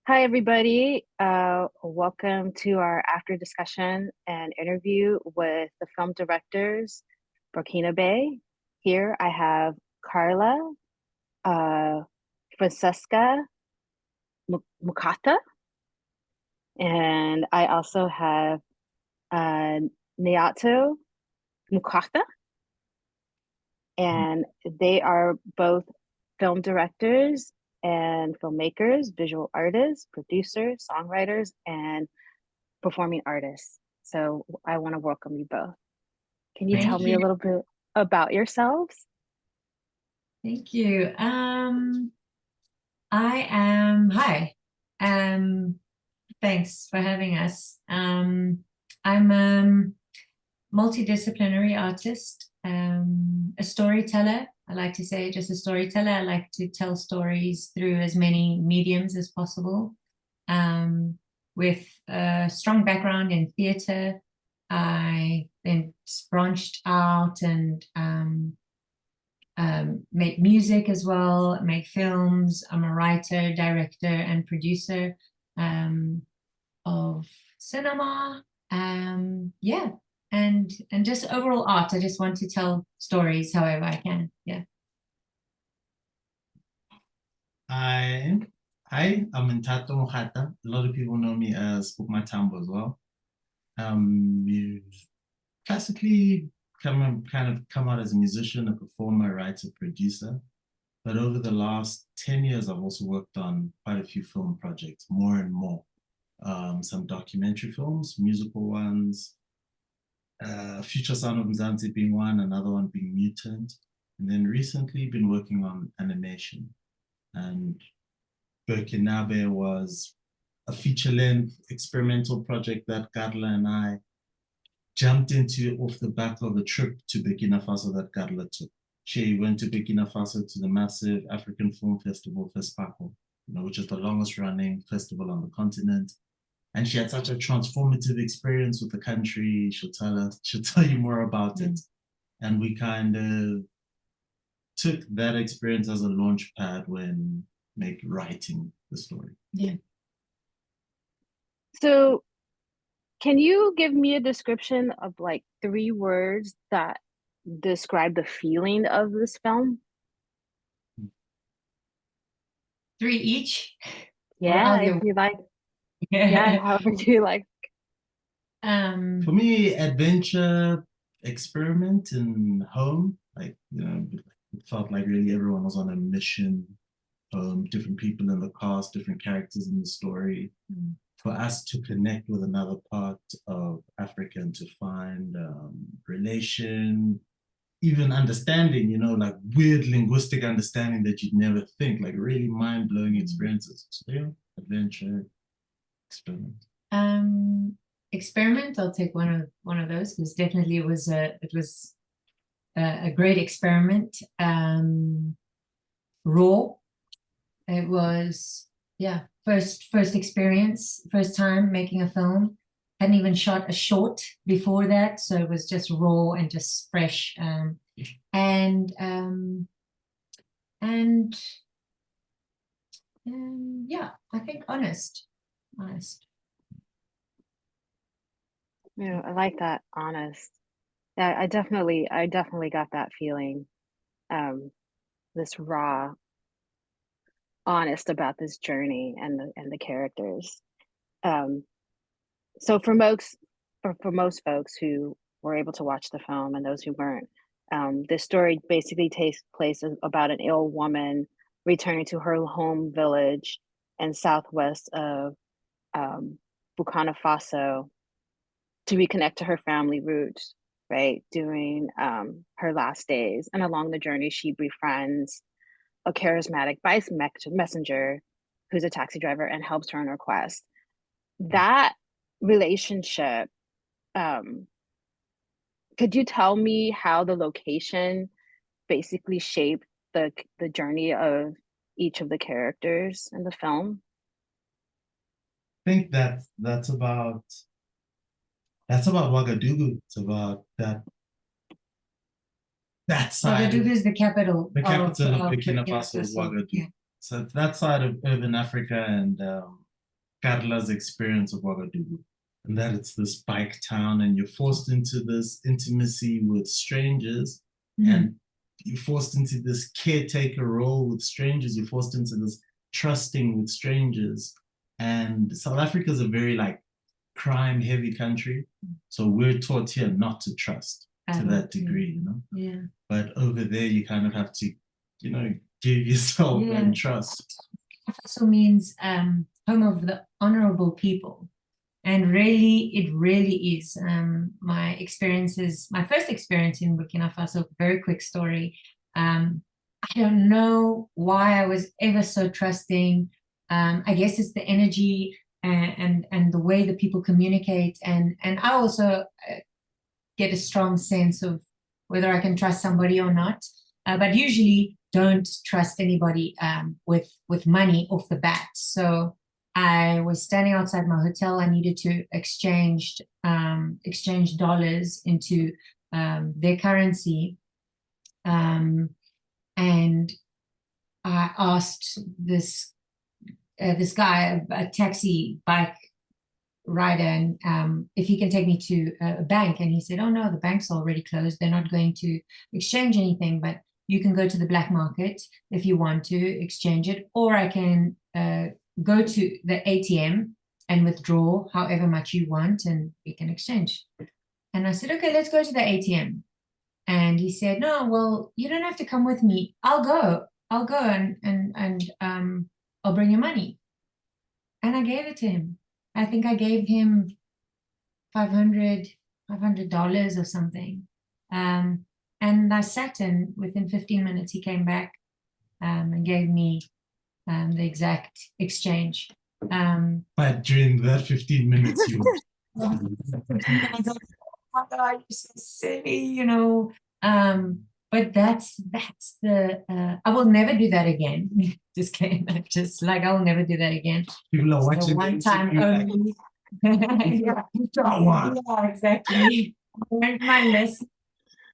Hi, everybody. Welcome to our after discussion and interview with the film directors, Burkinabe. Here I have Carla uh, Fonseca Mokgata, and I also have uh, Nthato Mokgata, and they are both film directors and filmmakers, visual artists, producers, songwriters, and performing artists. So I want to welcome you both. Can you tell Thank me you. a little bit about yourselves? Thank you. Hi. Um, Thanks for having us. I'm multidisciplinary artist, a storyteller. I like to say just a storyteller. I like to tell stories through as many mediums as possible. Um, with a strong background in theater, I then branched out and make music as well, make films. I'm a writer, director, and producer of cinema. Yeah, and just overall art. I just want to tell stories however I can. Yeah. Hi, hi, I'm Nthato Mokgata. A lot of people know me as Mokgata as well. You classically kind of come out as a musician, a performer, writer, producer. But over the last 10 years, I've also worked on quite a few film projects, more and more. Some documentary films, musical ones, Future Sound of Mzansi being one, another one being Mutant. And then recently been working on animation. And Burkinabe was a feature-length experimental project that Carla and I jumped into off the back of a trip to Burkina Faso that Carla took. She went to Burkina Faso to the massive African film festival, FESPACO, which is the longest running festival on the continent. And she had such a transformative experience with the country. She'll tell you more about it. And we kind of took that experience as a launch pad when writing the story. Yeah. So, can you give me a description of like 3 words that describe the feeling of this film? 3 each. Or Yeah, if you like. Yeah, however you like. For me, adventure, experiment, and home. It felt like really everyone was on a mission. Different people in the cast, different characters in the story. For us to connect with another part of Africa and to find relation, even understanding, like weird linguistic understanding that you'd never think, like really mind-blowing experiences. So yeah, adventure, experiment. Experiment. I'll take one of those because definitely it was a great experiment. Raw. It was, yeah, first experience, first time making a film. Hadn't even shot a short before that, so it was just raw and just fresh. And and yeah, I think honest. Yeah, I like that, honest. Yeah, I definitely got that feeling. Um, this raw, honest about this journey and the characters. Um, so for most folks who were able to watch the film and those who weren't, this story basically takes place about an ill woman returning to her home village in southwest of Burkina Faso to reconnect to her family roots, right? During her last days. And along the journey, she befriends a charismatic vice messenger who's a taxi driver and helps her on her quest. That relationship, um, could you tell me how the location basically shaped the journey of each of the characters in the film? I think that's about Ouagadougou. It's about that side. Ouagadougou is the capital. Of Burkina Burkina Faso is Faso. Ouagadougou. Yeah. So it's that side of urban Africa, and Carla's experience of Ouagadougou, and that it's this bike town, and you're forced into this intimacy with strangers, and you're forced into this caretaker role with strangers. You're forced into this trusting with strangers. And South Africa is a very like crime heavy country, so we're taught here not to trust to that degree, you know. Yeah. But over there, you kind of have to, you know, give yourself and trust. Also means home of the honorable people, and really, it really is. My experiences, my first experience in Burkina Faso. Very quick story. I don't know why I was ever so trusting. I guess it's the energy and the way that people communicate, and I also get a strong sense of whether I can trust somebody or not. But usually don't trust anybody with money off the bat. So I was standing outside my hotel. I needed to exchange dollars into their currency. And I asked this guy, a taxi bike rider, and if he can take me to a bank. And he said, oh no, the bank's already closed. They're not going to exchange anything, but you can go to the black market if you want to exchange it, or I can go to the ATM and withdraw however much you want, and we can exchange. And I said, okay, let's go to the ATM. And he said, no, well, you don't have to come with me. I'll go and I'll bring you money. And I gave it to him. I think I gave him $500 or something. And I sat, and within 15 minutes he came back and gave me the exact exchange. But during that 15 minutes, you were... Oh God, you're so silly, you know. But that's the I will never do that again. Just kidding. Just like I will never do that again. People are watching one time only. Yeah, exactly. I learned my lesson.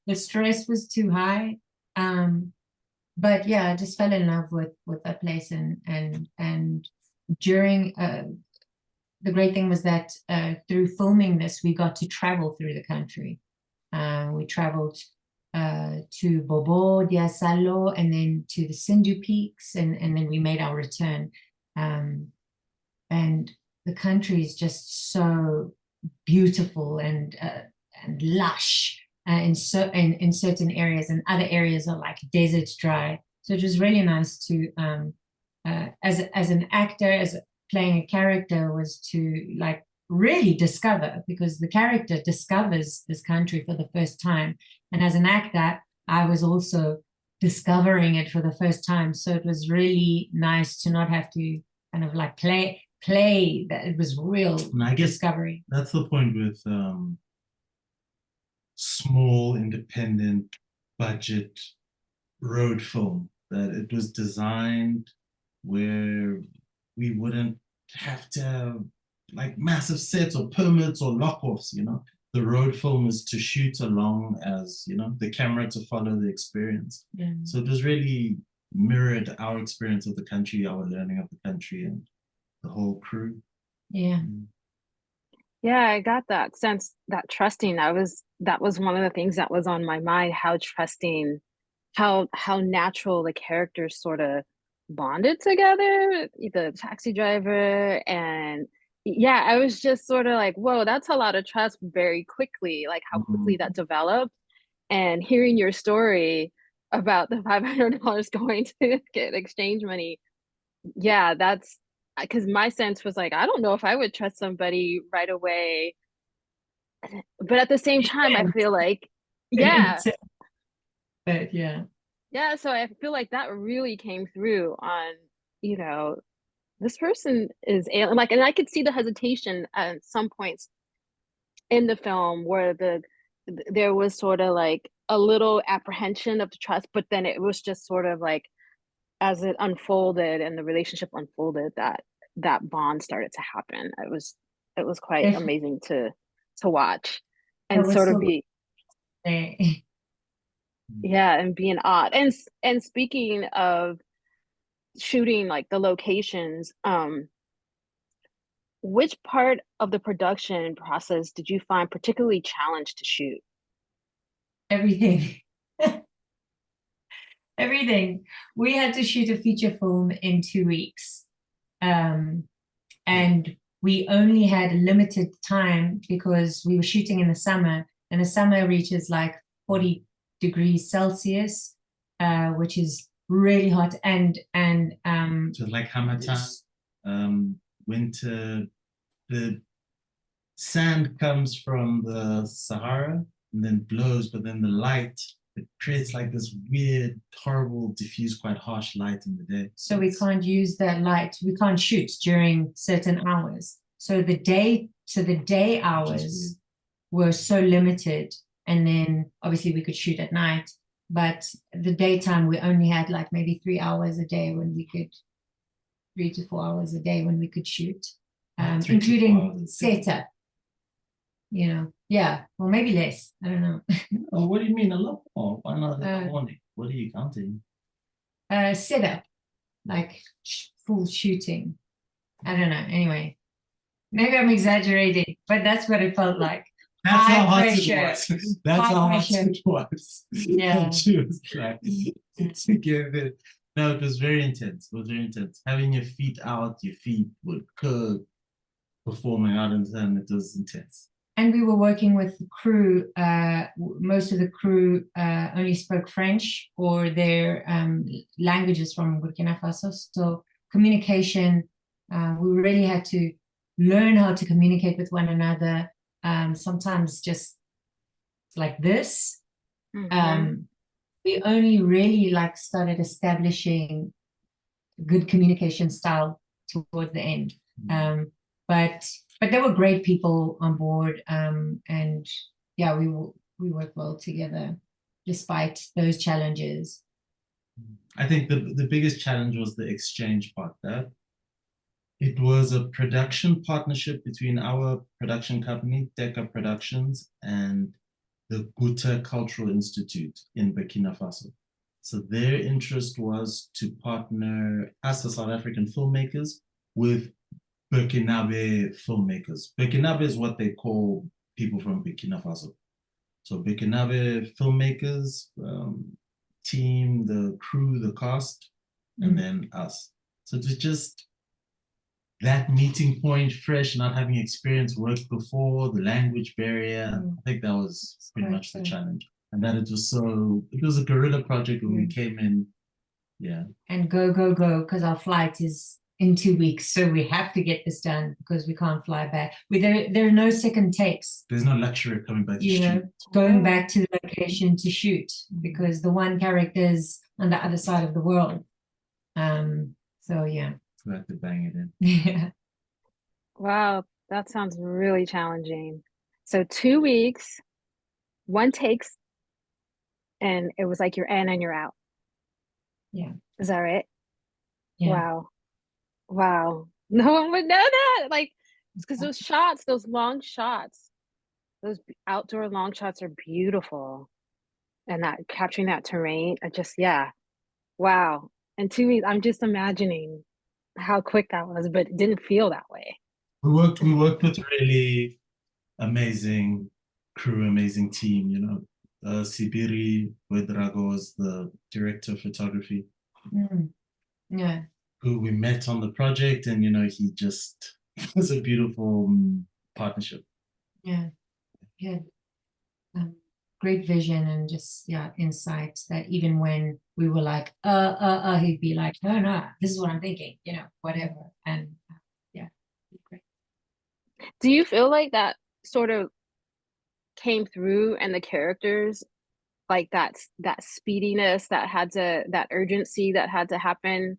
The stress was too high. But yeah, I just fell in love with that place, and during the great thing was that through filming this, we got to travel through the country. We traveled to Bobo, Diasalo, and then to the Sindhu Peaks, and then we made our return. And the country is just so beautiful and lush in certain areas, and other areas are like desert dry. So it was really nice to, as an actor, as playing a character, was to like really discover, because the character discovers this country for the first time, and as an actor I was also discovering it for the first time. So it was really nice to not have to kind of like play that. It was real discovery. That's the point with small independent budget road film, that it was designed where we wouldn't have to have like massive sets or permits or lock-offs, you know. The road film is to shoot along as, you know, the camera to follow the experience. Yeah. So it was really mirrored our experience of the country, our learning of the country, and the whole crew. Yeah. Yeah, I got that sense, that trusting. That was one of the things that was on my mind, how trusting, how natural the characters sort of bonded together, the taxi driver. And yeah, I was just sort of like, whoa, that's a lot of trust very quickly, like how quickly that developed. And hearing your story about the $500 going to get exchange money, yeah, that's because my sense was like, I don't know if I would trust somebody right away. But at the same time, I feel like, yeah. But yeah. Yeah, so I feel like that really came through on, you know, this person is alien. Like, and I could see the hesitation at some points in the film where there was sort of like a little apprehension of the trust, but then it was just sort of like as it unfolded and the relationship unfolded, that bond started to happen. It was quite amazing to watch and sort of be yeah, and being odd. And speaking of shooting like the locations, which part of the production process did you find particularly challenged to shoot? Everything. Everything. We had to shoot a feature film in 2 weeks. And we only had limited time because we were shooting in the summer, and the summer reaches like 40 degrees Celsius, which is really hot. So like Hamatan, winter, the sand comes from the Sahara and then blows, but then the light, it creates like this weird, horrible, diffuse, quite harsh light in the day. So we can't use that light. We can't shoot during certain hours. So the day hours were so limited. And then obviously we could shoot at night, but the daytime we only had like maybe 3 hours a day when we could, 3 to 4 hours a day when we could shoot, including setup. You know, yeah, or maybe less. I don't know. Oh, what do you mean a lot more? Why not in the morning? What are you counting? Setup, like full shooting. I don't know. Anyway, maybe I'm exaggerating, but that's what it felt like. That's high how hot pressure. it was. That's High how pressure. hot it was. Yeah. And she was like, to give it. No, it was very intense. It was very intense. Having your feet out, your feet would cook, performing out in the sun, it was intense. And we were working with the crew. Most of the crew only spoke French or their languages from Burkina Faso. So communication, we really had to learn how to communicate with one another. Sometimes just like this. We only really like started establishing good communication style towards the end. But there were great people on board, and yeah, we worked well together despite those challenges. I think the biggest challenge was the exchange part there. It was a production partnership between our production company, Deca Productions, and the Guta Cultural Institute in Burkina Faso. So their interest was to partner us, the South African filmmakers, with Burkinabe filmmakers. Burkinabe is what they call people from Burkina Faso. So Burkinabe filmmakers, team, the crew, the cast, and then us. So it was just that meeting point, fresh, not having experience worked before, the language barrier. I think that was pretty much the challenge. And that it was a guerrilla project when we came in. Yeah. And go, because our flight is in 2 weeks. So we have to get this done because we can't fly back. There are no second takes. There's no luxury of coming back to shoot. Going back to the location to shoot because the one character is on the other side of the world. So yeah. We have to bang it in. Yeah. Wow, that sounds really challenging. So 2 weeks, 1 takes, and it was like you're in and you're out. Yeah. Is that right? Yeah. Wow. No one would know that. Like, because those shots, those long shots, those outdoor long shots are beautiful. And that capturing that terrain, yeah. Wow. And 2 weeks, I'm just imagining how quick that was, but it didn't feel that way. We worked with really amazing crew, amazing team, Sibiri Wedrago was the director of photography. Yeah. Who we met on the project, and he just was a beautiful partnership. Yeah. He had great vision and just insights that even when we were like, he'd be like, no, this is what I'm thinking, whatever. And great. Do you feel like that sort of came through and the characters, like that speediness that urgency that had to happen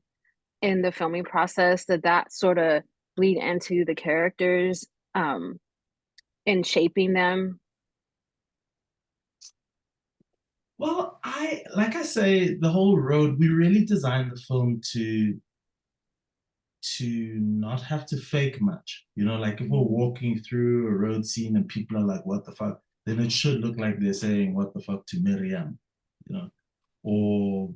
in the filming process, that sort of bleed into the characters in shaping them? Well, like I say, the whole road, we really designed the film to not have to fake much. Like if we're walking through a road scene and people are like, what the fuck? Then it should look like they're saying, what the fuck to Miriam, or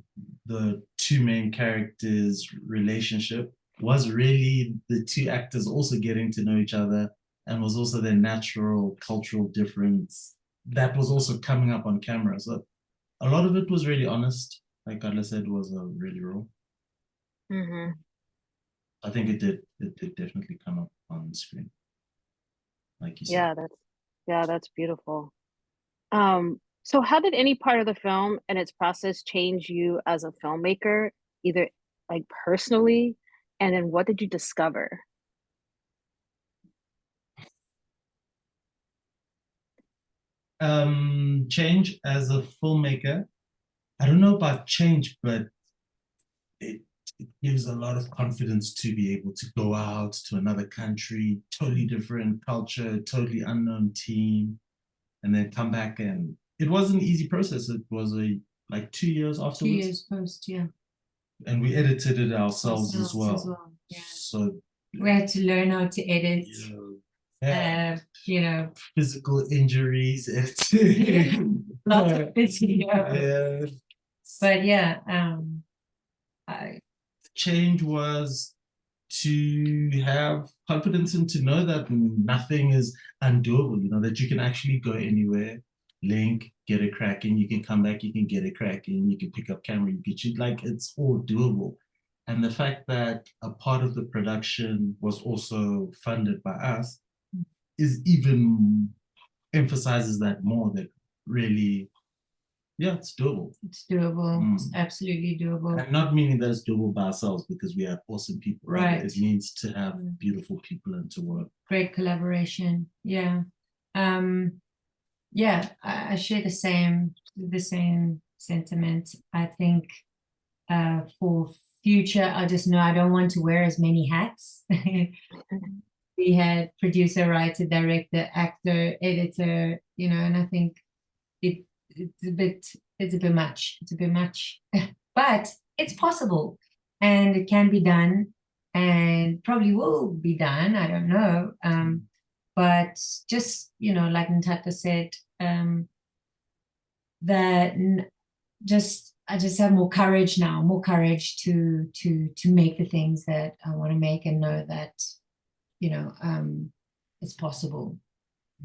the two main characters' relationship. was really the two actors also getting to know each other, and was also their natural cultural difference that was also coming up on camera. So a lot of it was really honest. Like Carla said, was really raw. Mm-hmm. I think it did definitely come up on screen, like you said. Yeah, that's beautiful. So how did any part of the film and its process change you as a filmmaker, either like personally, and then what did you discover? Change as a filmmaker. I don't know about change, but it, it gives a lot of confidence to be able to go out to another country, totally different culture, totally unknown team, and then come back. And it was an easy process. It was like 2 years 2 years afterwards, post, yeah. and we edited it ourselves as Ourselves as well. well, yeah. So We had to learn how to edit, yeah, you know, physical injuries, yeah, lots of physio. yeah. But yeah, I, Change was to have confidence and to know that nothing is undoable, you know, that you can actually go anywhere, link, get it cracking, you can come back, you can get it cracking, you can pick up camera, you can shoot, like it's all doable. And the fact that a part of the production was also funded by us is even emphasizes that more, that really, yeah, it's doable. it's doable. It's absolutely doable. And not meaning that it's doable by ourselves because we have awesome people, right? Right. It means to have beautiful people and to work. Great collaboration. Yeah. Yeah, I share the same sentiment. I think for future, I just know I don't want to wear as many hats. We had producer, writer, director, actor, editor, you know, and I think it's a bit much. It's a bit much. But it's possible and it can be done and probably will be done. I don't know. But just, you know, like Nthato said, that I just have more courage now, more courage to make the things that I want to make and know that, you know, it's possible.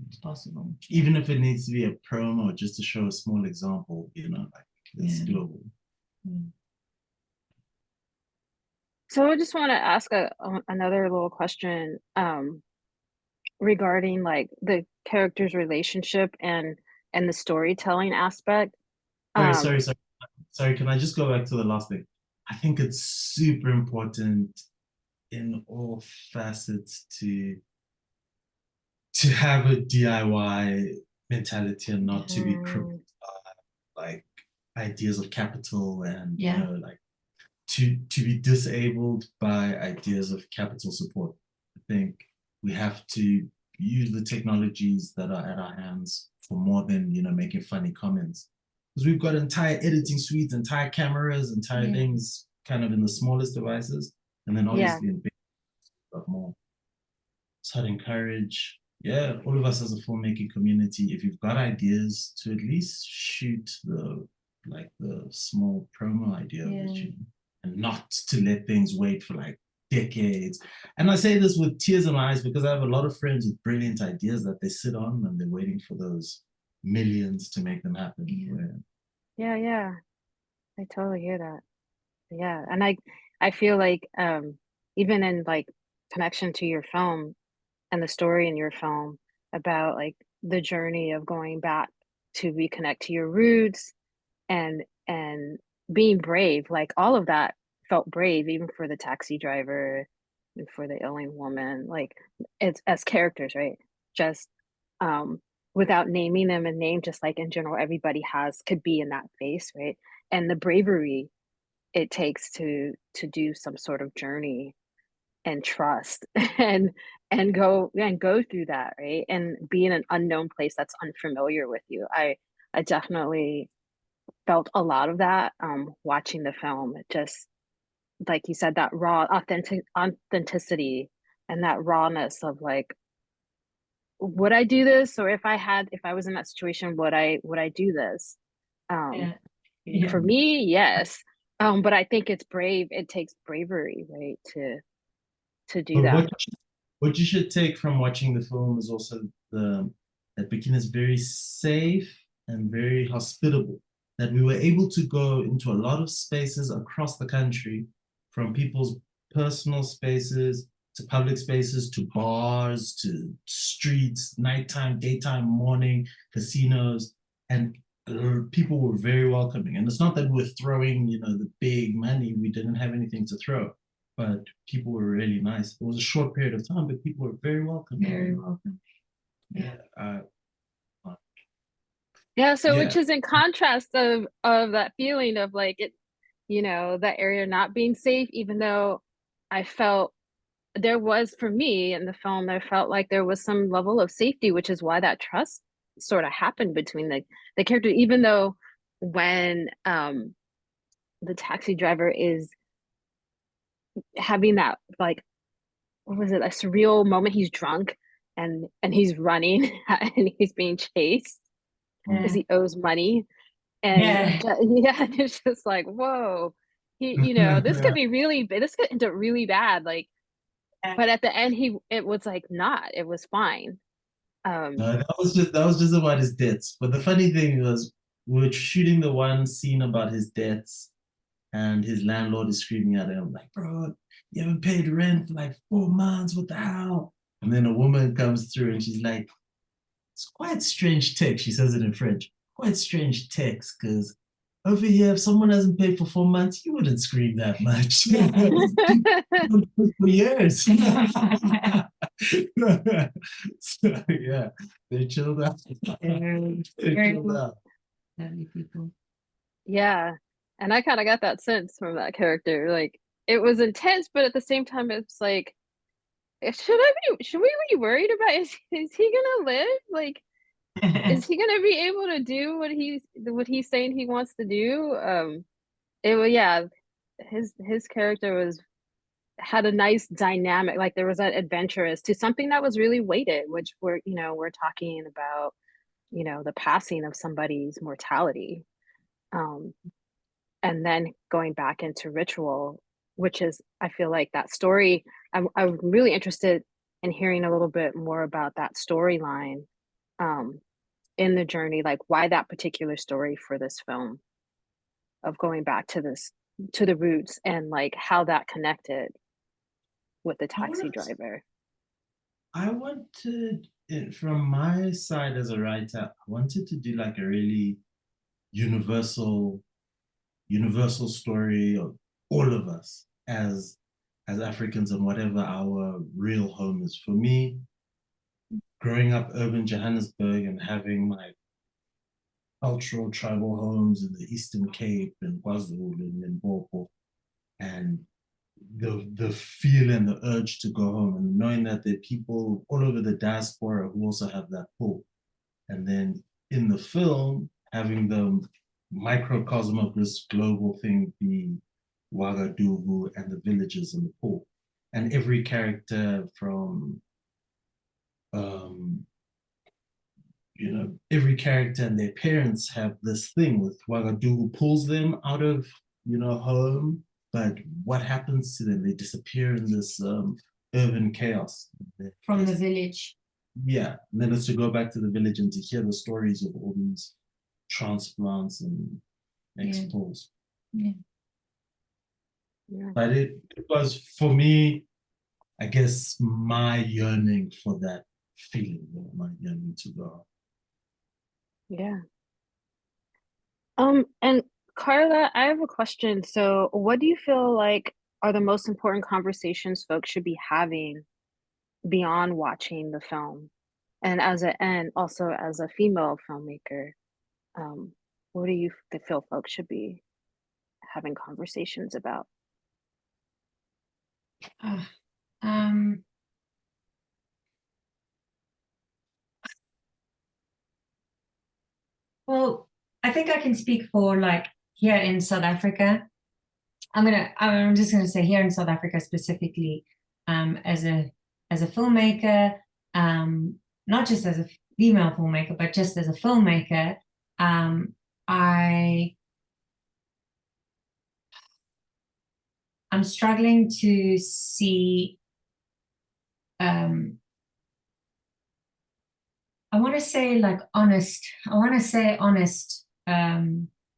It's possible. Even if it needs to be a promo just to show a small example, you know, like it's doable. So I just want to ask another little question regarding like the characters' relationship and the storytelling aspect. Sorry. Can I just go back to the last thing? I think it's super important in all facets to have a DIY mentality and not to be crippled by like ideas of capital and you know, like to be disabled by ideas of capital support. I think we have to use the technologies that are at our hands for more than, you know, making funny comments, because we've got entire editing suites, entire cameras, entire things kind of in the smallest devices, and then obviously in big stuff more. So I'd encourage, all of us as a filmmaking community, if you've got ideas, to at least shoot the small promo idea of it, and not to let things wait for like decades. And I say this with tears in my eyes because I have a lot of friends with brilliant ideas that they sit on and they're waiting for those millions to make them happen. Yeah. I totally hear that. Yeah. And I feel like even in like connection to your film and the story in your film about like the journey of going back to reconnect to your roots and being brave, like all of that felt brave, even for the taxi driver and for the ailing woman, like it's as characters, right? Just um without naming them and name, just like in general everybody has could be in that face, right? And the bravery it takes to do some sort of journey and trust and go through that, right? And be in an unknown place that's unfamiliar with you. I definitely felt a lot of that watching the film. It just like you said, that raw authenticity and that rawness of like, would I do this? Or if I was in that situation, would I do this? Um for me, yes. But I think it's brave, it takes bravery, right? to do But that. what you should take from watching the film is also that Burkina is very safe and very hospitable. That we were able to go into a lot of spaces across the country, from people's personal spaces to public spaces to bars to streets, nighttime, daytime, morning, casinos, and people were very welcoming. And it's not that we're throwing, the big money. We didn't have anything to throw, but people were really nice. It was a short period of time, but people were very welcoming. Very welcome. Yeah. Yeah, so Yeah. which is in contrast of that feeling of like it, that area not being safe, even though I felt there was, for me in the film, I felt like there was some level of safety, which is why that trust sort of happened between the character, even though when the taxi driver is having that, like, what was it, a surreal moment, he's drunk and he's running and he's being chased because he owes money. And Yeah. yeah, it's just like, whoa, this could be this could end up really bad. Like, but at the end, it was like not, it was fine. No, that was just about his debts. But the funny thing was, we were shooting the one scene about his debts, and his landlord is screaming at him like, "Bro, you haven't paid rent for like 4 months. What the hell?" And then a woman comes through and she's like, "It's quite strange text." She says it in French. Quite strange text, because over here, if someone hasn't paid for 4 months, you wouldn't scream that much. For years. So, yeah, they chilled out. They Very chilled cool. out. Lovely people. Yeah, and I kind of got that sense from that character. Like, it was intense, but at the same time, it's like, should we be worried about, is he gonna live? Like, is he gonna be able to do what he's saying he wants to do? Yeah, his character had a nice dynamic. Like, there was that adventurous to something that was really weighted, which we're talking about, the passing of somebody's mortality. Um, and then going back into ritual, which is, I feel like that story, I'm really interested in hearing a little bit more about that storyline, um, in the journey, like why that particular story for this film of going back to the roots, and like how that connected with the I taxi wanted, driver. I wanted from my side as a writer, I wanted to do like a really universal, universal story of all of us as Africans and whatever our real home is. For me, growing up urban Johannesburg and having my cultural tribal homes in the Eastern Cape and KwaZulu and Limpopo, and the feel and the urge to go home, and knowing that there are people all over the diaspora who also have that pull. And then in the film, having the microcosm of this global thing be Ouagadougou and the villages in the pool. And every character from um, every character and their parents have this thing with Ouagadougou pulls them out of, home, but what happens to them? They disappear in this urban chaos. From the village. Yeah, and then it's to go back to the village and to hear the stories of all these transplants and expos. Yeah. Yeah. But it was, for me, I guess, my yearning for that feeling, my yearning to go. Yeah. And Carla, I have a question. So, what do you feel like are the most important conversations folks should be having beyond watching the film? And also as a female filmmaker, um, what do you feel folks should be having conversations about? Ah, um, well, I think I can speak for like here in South Africa. I'm just gonna say here in South Africa specifically, as a filmmaker, not just as a female filmmaker, but just as a filmmaker, I I'm struggling to see I want to say like honest. I want to say honest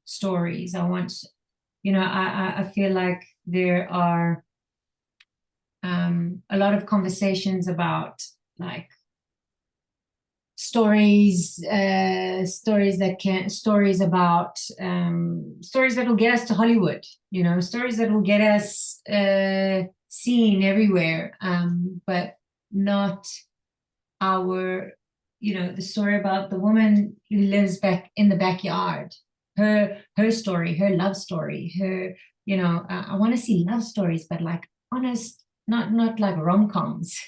stories. I want, I feel like there are a lot of conversations about like stories that will get us to Hollywood, stories that will get us seen everywhere, but not our, the story about the woman who lives back in the backyard, her story, her love story, her, I want to see love stories, but like honest, not like rom-coms.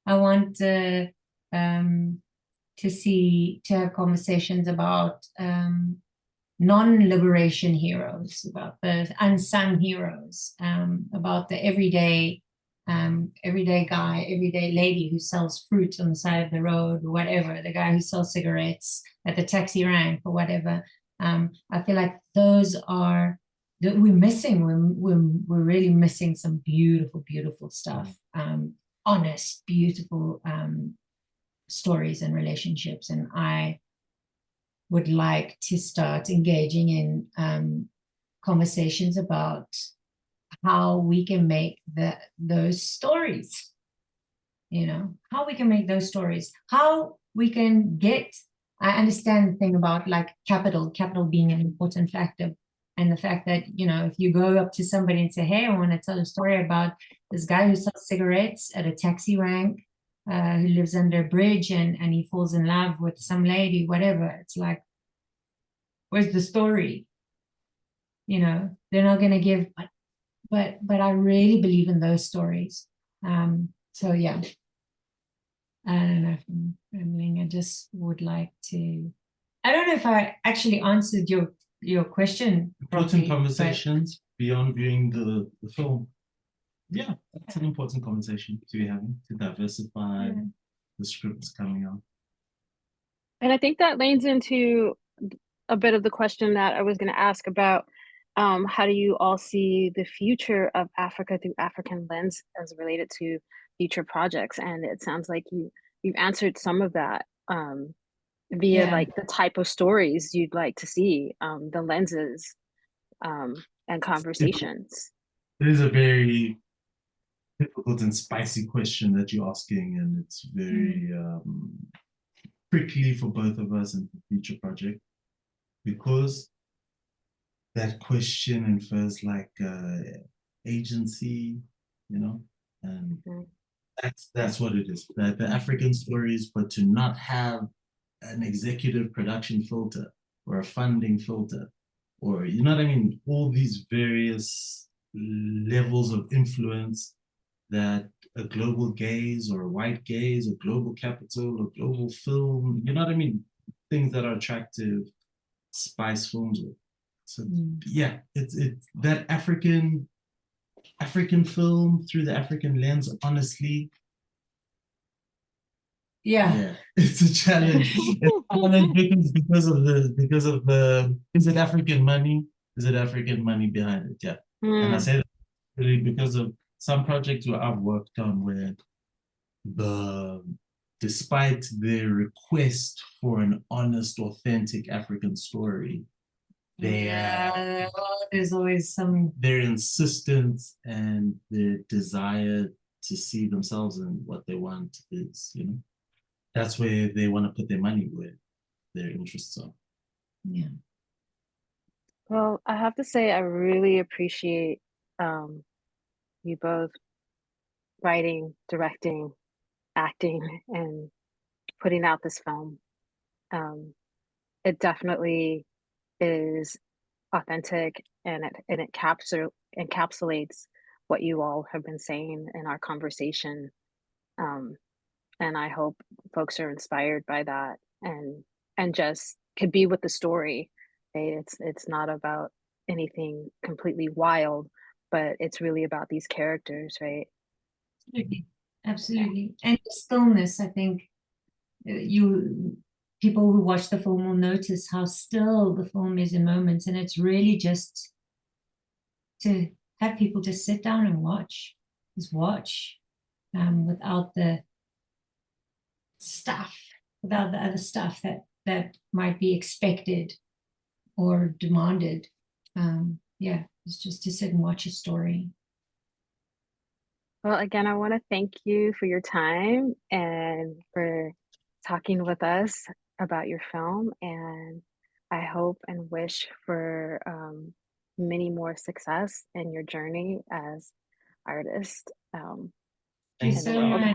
I want to have conversations about non-liberation heroes, about the unsung heroes, about the everyday guy, everyday lady who sells fruit on the side of the road or whatever, the guy who sells cigarettes at the taxi rank or whatever. I feel like those are that we're missing. We're really missing some beautiful stuff. Honest, beautiful stories and relationships, and I would like to start engaging in conversations about how we can make those stories, how we can make those stories, how we can get, I understand the thing about like capital being an important factor, and the fact that, if you go up to somebody and say, hey, I want to tell a story about this guy who sells cigarettes at a taxi rank, who lives under a bridge, and he falls in love with some lady, whatever. It's like, where's the story? They're not going to give, but I really believe in those stories. So yeah, I don't know if I'm rambling. I just would like to, I don't know if I actually answered your question. Important conversations beyond viewing the film. Yeah, that's an important conversation to be having, to diversify the scripts coming out. And I think that leans into a bit of the question that I was going to ask about how do you all see the future of Africa through African lens as related to future projects? And it sounds like you've answered some of that via like the type of stories you'd like to see, the lenses and conversations. It is a very difficult and spicy question that you're asking, and it's very prickly for both of us and for future project, because that question infers like agency, and that's what it is. That the African stories, but to not have an executive production filter or a funding filter, or all these various levels of influence that a global gaze or a white gaze or global capital or global film, things that are attractive, spice films with. So yeah, it's that African film through the African lens, honestly. Yeah, it's a challenge. It's a challenge because of the is it African money? Is it African money behind it? Yeah. And I say that really because of some projects where I've worked on where despite their request for an honest, authentic African story, there's always their insistence and their desire to see themselves in what they want is, that's where they want to put their money, where their interests are. Yeah. Well, I have to say, I really appreciate you both writing, directing, acting, and putting out this film. It definitely is authentic, and it encapsulates what you all have been saying in our conversation. And I hope folks are inspired by that and just could be with the story. Right? It's not about anything completely wild, but it's really about these characters, right? Absolutely. And the stillness, I think people who watch the film will notice how still the film is in moments, and it's really just to have people just sit down and watch, without the stuff, without the other stuff that might be expected or demanded. Yeah, it's just to sit and watch a story. Well, again, I want to thank you for your time and for talking with us about your film. And I hope and wish for many more success in your journey as artist Thank you in the so world. much.